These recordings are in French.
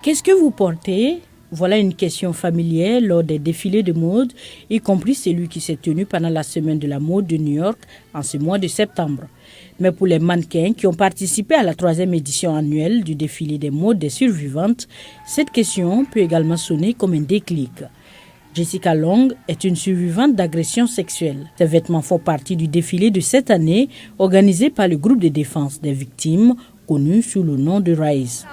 Qu'est-ce que vous portez? Voilà une question familière lors des défilés de mode, y compris celui qui s'est tenu pendant la semaine de la mode de New York en ce mois de septembre. Mais pour les mannequins qui ont participé à la 3e édition annuelle du défilé des modes des survivantes, cette question peut également sonner comme un déclic. Jessica Long est une survivante d'agression sexuelle. Ses vêtements font partie du défilé de cette année organisé par le groupe de défense des victimes connu sous le nom de Rise.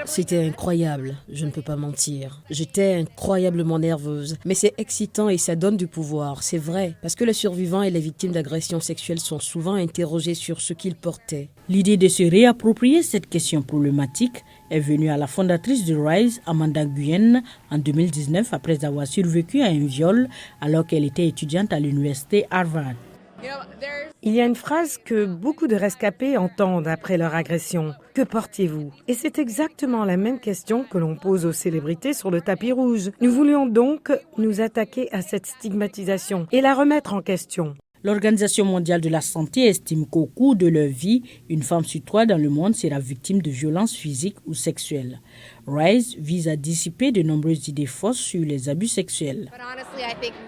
C'était incroyable, je ne peux pas mentir. J'étais incroyablement nerveuse, mais c'est excitant et ça donne du pouvoir, c'est vrai, parce que les survivants et les victimes d'agressions sexuelles sont souvent interrogés sur ce qu'ils portaient. L'idée de se réapproprier cette question problématique est venue à la fondatrice de Rise, Amanda Nguyen, en 2019 après avoir survécu à un viol alors qu'elle était étudiante à l'université Harvard. Il y a une phrase que beaucoup de rescapés entendent après leur agression. Que portiez-vous? Et c'est exactement la même question que l'on pose aux célébrités sur le tapis rouge. Nous voulions donc nous attaquer à cette stigmatisation et la remettre en question. L'Organisation mondiale de la santé estime qu'au cours de leur vie, une femme sur 3 dans le monde sera victime de violences physiques ou sexuelles. Rise vise à dissiper de nombreuses idées fausses sur les abus sexuels.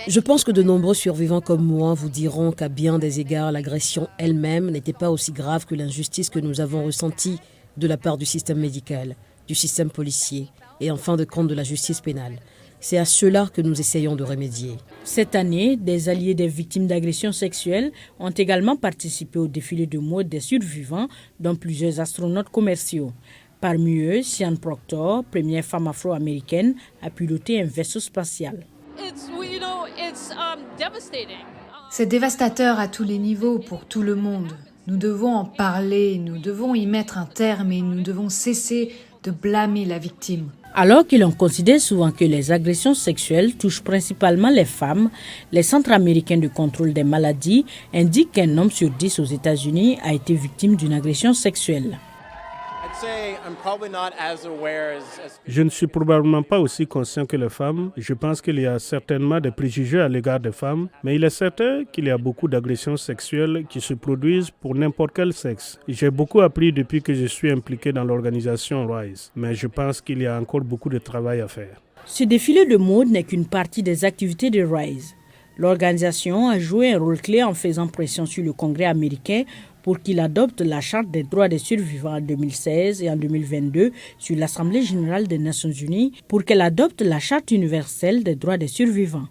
Je pense que de nombreux survivants comme moi vous diront qu'à bien des égards, l'agression elle-même n'était pas aussi grave que l'injustice que nous avons ressentie de la part du système médical, du système policier et en fin de compte de la justice pénale. C'est à cela que nous essayons de remédier. Cette année, des alliés des victimes d'agressions sexuelles ont également participé au défilé de mode des survivants, dont plusieurs astronautes commerciaux. Parmi eux, Sian Proctor, première femme afro-américaine, a piloté un vaisseau spatial. C'est dévastateur à tous les niveaux pour tout le monde. Nous devons en parler, nous devons y mettre un terme et nous devons cesser de blâmer la victime. Alors que l'on considère souvent que les agressions sexuelles touchent principalement les femmes, les centres américains de contrôle des maladies indiquent qu'un homme sur 10 aux États-Unis a été victime d'une agression sexuelle. Je ne suis probablement pas aussi conscient que les femmes. Je pense qu'il y a certainement des préjugés à l'égard des femmes, mais il est certain qu'il y a beaucoup d'agressions sexuelles qui se produisent pour n'importe quel sexe. J'ai beaucoup appris depuis que je suis impliqué dans l'organisation Rise, mais je pense qu'il y a encore beaucoup de travail à faire. Ce défilé de mode n'est qu'une partie des activités de Rise. L'organisation a joué un rôle clé en faisant pression sur le Congrès américain pour qu'il adopte la Charte des droits des survivants en 2016 et en 2022 sur l'Assemblée générale des Nations unies pour qu'elle adopte la Charte universelle des droits des survivants.